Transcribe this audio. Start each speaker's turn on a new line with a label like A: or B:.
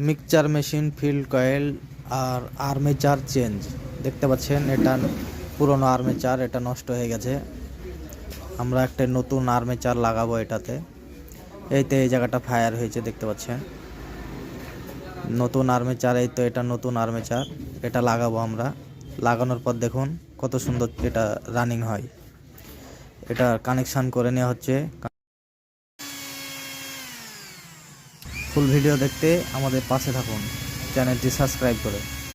A: Mixture machine, field coil আর armature change. দেখতে পাচ্ছেন এটা পুরনো আর্মেচার, এটা নষ্ট হয়ে গেছে। আমরা একটা নতুন আর্মেচার লাগাবো এটাতে। এইতে এই জায়গাটা ফায়ার হয়েছে, দেখতে পাচ্ছেন নতুন আর্মেচার। এই তো এটা নতুন আর্মেচার, এটা লাগাবো আমরা। লাগানোর পর দেখুন কত সুন্দর এটা রানিং হয়। এটা কানেকশান করে নেওয়া হচ্ছে। ফুল ভিডিও দেখতে আমাদের পাশে থাকুন, চ্যানেলটি সাবস্ক্রাইব করে।